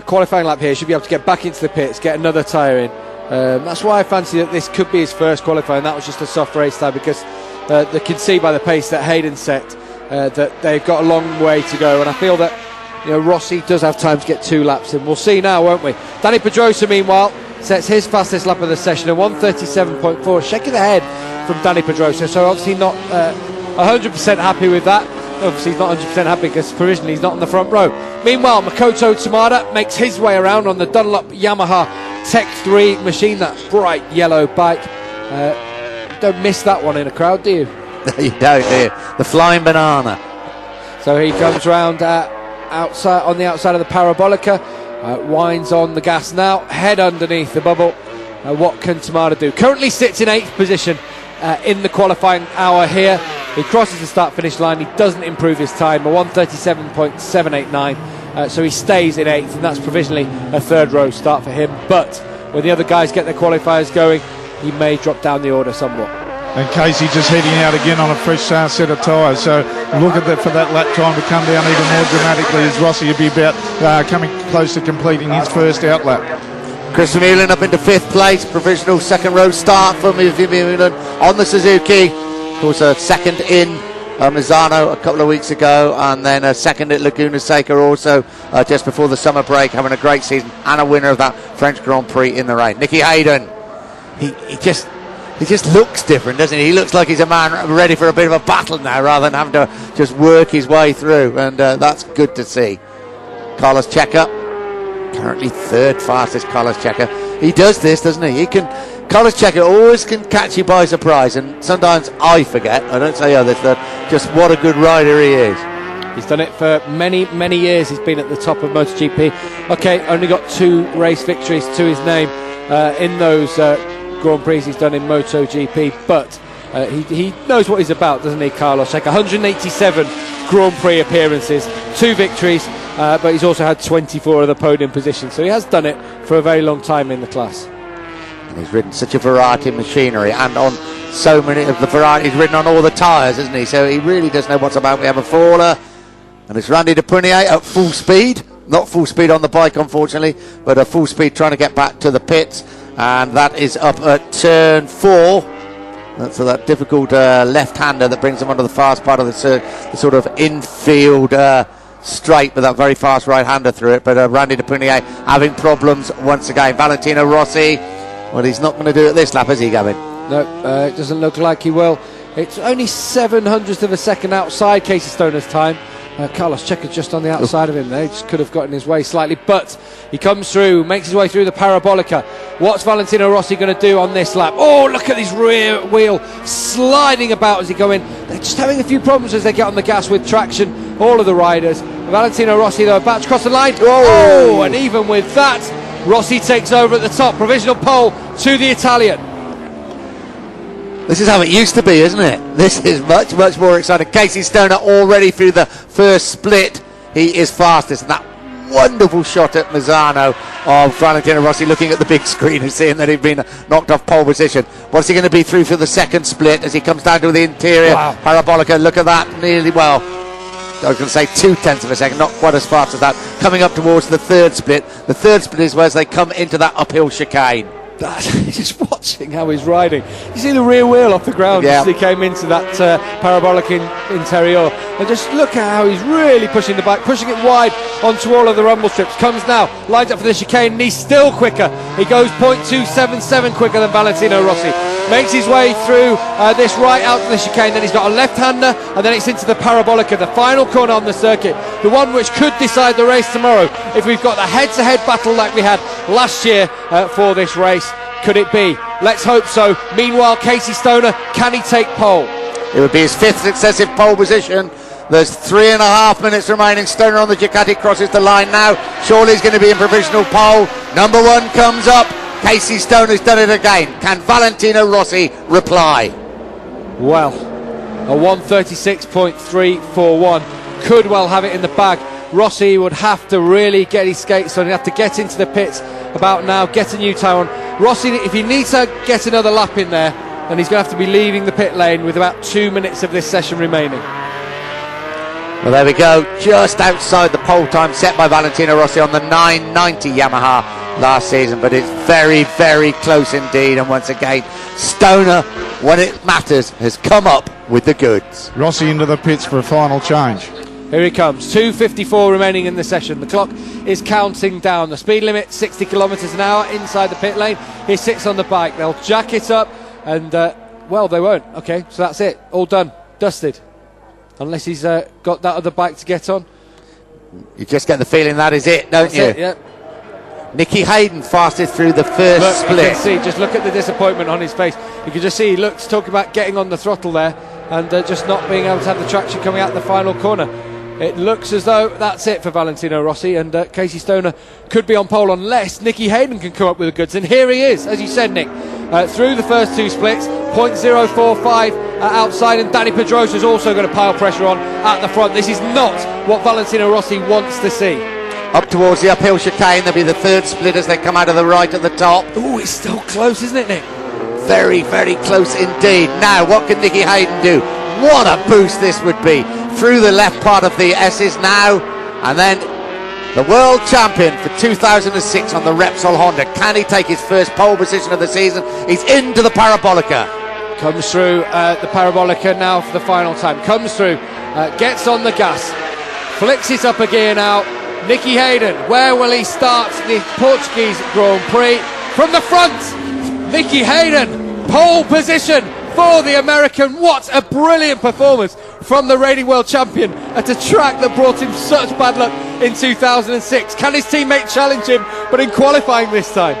qualifying lap here, should be able to get back into the pits, get another tyre in. That's why I fancy that this could be his first qualifying. That was just a soft race time, because they can see by the pace that Hayden set that they've got a long way to go, and I feel that Rossi does have time to get 2 laps in. We'll see now, won't we? Danny Pedrosa, meanwhile, sets his fastest lap of the session at 1:37.4, shaking the head from Danny Pedrosa, so obviously not 100% happy with that. Obviously he's not 100% happy because provisionally he's not on the front row. Meanwhile, Makoto Tsunoda makes his way around on the Dunlop Yamaha Tech 3 machine, that bright yellow bike. Don't miss that one in a crowd, do you? You don't, do you? The flying banana. So he comes round outside on the outside of the Parabolica, winds on the gas now, head underneath the bubble. What can Tsunoda do? Currently sits in 8th position in the qualifying hour here. He crosses the start-finish line. He doesn't improve his time, a 1:37.789. So he stays in 8th, and that's provisionally a 3rd row start for him. But when the other guys get their qualifiers going, he may drop down the order somewhat. And Casey just heading out again on a fresh set of tyres. So look at that for that lap time to come down even more dramatically, as Rossi will be about coming close to completing his first outlap. Chris Vermeulen up into 5th place, provisional 2nd row start for Vermeulen on the Suzuki. Of course, a 2nd in Misano a couple of weeks ago, and then a 2nd at Laguna Seca also just before the summer break, having a great season, and a winner of that French Grand Prix in the rain. Nicky Hayden, he just looks different, doesn't he? He looks like he's a man ready for a bit of a battle now, rather than having to just work his way through, and that's good to see. Carlos Checa, currently 3rd fastest. Carlos Checa, he does this, doesn't he? Carlos Checa always can catch you by surprise, and sometimes I forget, I don't say others, that just what a good rider he is. He's done it for many, many years. He's been at the top of MotoGP. Okay, only got 2 race victories to his name in those Grand Prix he's done in MotoGP, but he knows what he's about, doesn't he, Carlos Checa? 187 Grand Prix appearances, 2 victories, but he's also had 24 of the podium positions, so he has done it for a very long time in the class. And he's ridden such a variety of machinery, and on so many of the varieties, ridden on all the tyres, isn't he? So he really does know what's about. We have a faller, and it's Randy de Prunier at full speed. Not full speed on the bike, unfortunately, but at full speed trying to get back to the pits. And that is up at turn 4. That's that difficult left-hander that brings him onto the fast part of the sort of infield straight, with that very fast right-hander through it. But Randy de Prunier having problems once again. Valentino Rossi, well, he's not going to do it this lap, is he, Gavin? No, it doesn't look like he will. It's only 700th of a second outside Casey Stoner's time. Carlos Checa just on the outside of him there. He just could have gotten his way slightly, but he comes through, makes his way through the Parabolica. What's Valentino Rossi going to do on this lap? Oh, look at his rear wheel sliding about as he go in. They're just having a few problems as they get on the gas with traction, all of the riders. Valentino Rossi, though, about to cross the line. Oh, and even with that, Rossi takes over at the top. Provisional pole to the Italian. This is how it used to be, isn't it? This is much, much more exciting. Casey Stoner already through the first split. He is fastest. And that wonderful shot at Misano of Valentino Rossi, looking at the big screen and seeing that he'd been knocked off pole position. What's he going to be through for the second split as he comes down to the interior? Wow. Parabolica, look at that. Nearly, well, I was going to say 0.2 of a second, not quite as fast as that. Coming up towards the third split. The third split is where they come into that uphill chicane. Just watching how he's riding. You see the rear wheel off the ground as he came into that parabolic interior, and just look at how he's really pushing the bike, pushing it wide onto all of the rumble strips. Comes now, lines up for the chicane, and he's still quicker. He goes 0.277 quicker than Valentino Rossi. Makes his way through this right out to the chicane. Then he's got a left-hander, and then it's into the Parabolica, the final corner on the circuit, the one which could decide the race tomorrow if we've got the head-to-head battle like we had last year for this race. Could it be? Let's hope so. Meanwhile, Casey Stoner, can he take pole? It would be his 5th successive pole position. There's 3.5 minutes remaining. Stoner on the Ducati crosses the line now. Surely he's going to be in provisional pole. Number 1 comes up. Casey Stoner's done it again. Can Valentino Rossi reply? Well, a 1:36.341 could well have it in the bag. Rossi would have to really get his skates on. He'd have to get into the pits about now, get a new tyre on. Rossi, if he needs to get another lap in there, then he's going to have to be leaving the pit lane with about 2 minutes of this session remaining. Well, there we go, just outside the pole time set by Valentino Rossi on the 990 Yamaha last season, but it's very, very close indeed. And once again, Stoner, when it matters, has come up with the goods. Rossi into the pits for a final change. Here he comes, 2:54 remaining in the session. The clock is counting down. The speed limit, 60 kilometres an hour inside the pit lane. He sits on the bike. They'll jack it up and, well, they won't. Okay, so that's it. All done. Dusted. Unless he's got that other bike to get on. You just get the feeling that is it, don't you? It, yeah. Nicky Hayden fastest through the first split. You can see, just look at the disappointment on his face. You can just see he looks talking about getting on the throttle there and just not being able to have the traction coming out the final corner. It looks as though that's it for Valentino Rossi, and Casey Stoner could be on pole unless Nicky Hayden can come up with the goods. And here he is, as you said, Nick, through the first two splits, 0.045 outside, and Danny Pedrosa's also going to pile pressure on at the front. This is not what Valentino Rossi wants to see. Up towards the uphill chicane, there'll be the third split as they come out of the right at the top. Oh, it's still close, isn't it, Nick? Very, very close indeed. Now, what can Nicky Hayden do? What a boost this would be. Through the left part of the S's now, and then the world champion for 2006 on the Repsol Honda. Can he take his first pole position of the season? He's into the Parabolica. Comes through the Parabolica now for the final time. Comes through, gets on the gas, flicks it up a gear now. Nicky Hayden, where will he start the Portuguese Grand Prix? From the front, Nicky Hayden, pole position for the American. What a brilliant performance from the reigning world champion at a track that brought him such bad luck in 2006. Can his teammate challenge him, but in qualifying this time?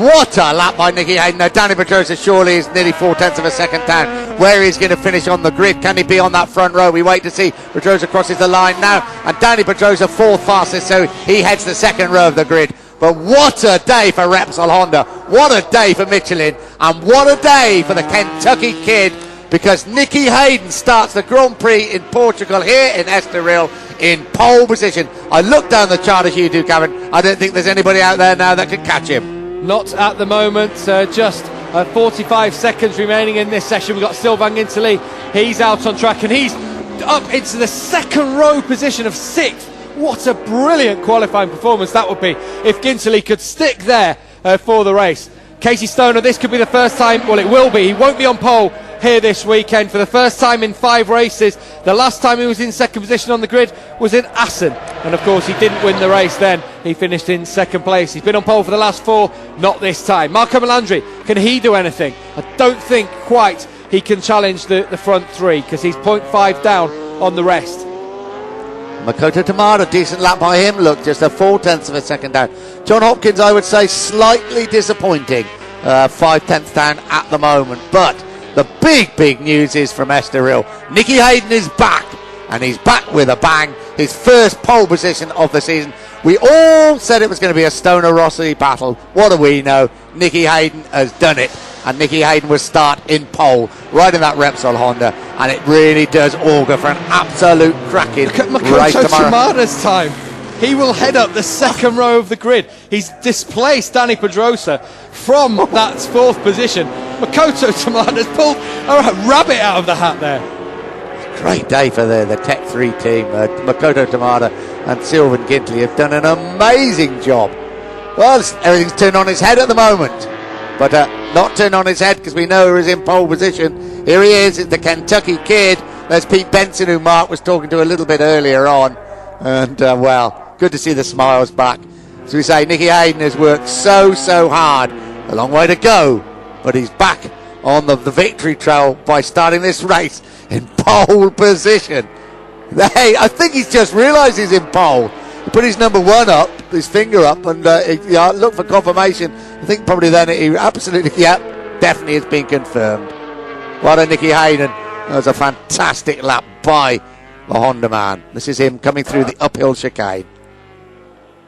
What a lap by Nicky Hayden. Now, Danny Pedrosa surely is nearly 4/10 of a second down. Where he's going to finish on the grid? Can he be on that front row? We wait to see. Pedrosa crosses the line now, and Danny Pedrosa fourth fastest, so he heads the second row of the grid. But what a day for Repsol Honda, what a day for Michelin, and what a day for the Kentucky kid, because Nicky Hayden starts the Grand Prix in Portugal here in Estoril in pole position. I look down the chart as you do, Gavin. I don't think there's anybody out there now that can catch him. Not at the moment, just 45 seconds remaining in this session. We've got Sylvain Guintoli, he's out on track and he's up into the second row position of sixth. What a brilliant qualifying performance that would be if Guintoli could stick there for the race. Casey Stoner, this could be the first time, well it will be, he won't be on pole here this weekend for the first time in 5 races. The last time he was in second position on the grid was in Assen, and of course he didn't win the race then. He finished in second place. He's been on pole for the last 4, not this time. Marco Melandri, can he do anything? I don't think quite he can challenge the front 3 because he's 0.5 down on the rest. Makoto Tamada, decent lap by him. Look, just a 4/10 of a second down. John Hopkins, I would say, slightly disappointing. 5/10 down at the moment. But the big news is from Estoril. Nicky Hayden is back, and he's back with a bang. His first pole position of the season. We all said it was going to be a Stoner Rossi battle. What do we know? Nicky Hayden has done it. And Nicky Hayden will start in pole, right in that Repsol Honda, and it really does augur for an absolute cracking Look at race Makoto tomorrow. Tamada's time. He will head up the second row of the grid. He's displaced Danny Pedrosa from that 4th position. Makoto Tamada's pulled a rabbit out of the hat there. Great day for the Tech 3 team. Makoto Tamada and Sylvain Guintoli have done an amazing job. Well, everything's turned on his head at the moment. But not turned on his head because we know he's in pole position. Here he is, the Kentucky kid. There's Pete Benson, who Mark was talking to a little bit earlier on. And, well, good to see the smiles back. As we say, Nicky Hayden has worked so hard. A long way to go. But he's back on the victory trail by starting this race in pole position. Hey, I think he's just realised he's in pole. He put his number 1 up, his finger up, and looked for confirmation. I think probably then he absolutely, definitely has been confirmed. Well done, Nicky Hayden. That was a fantastic lap by the Honda man. This is him coming through the uphill chicane.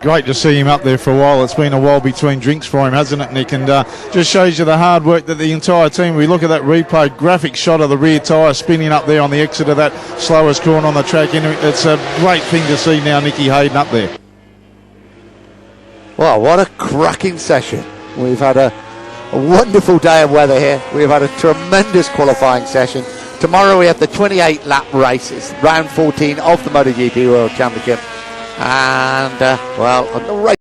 Great to see him up there for a while. It's been a while between drinks for him, hasn't it, Nick? And just shows you the hard work that the entire team. We look at that replay graphic shot of the rear tyre spinning up there on the exit of that slowest corner on the track. It's a great thing to see now, Nicky Hayden up there. Well, what a cracking session. We've had a wonderful day of weather here. We've had a tremendous qualifying session. Tomorrow we have the 28 lap race. It's round 14 of the MotoGP World Championship. And, well, the race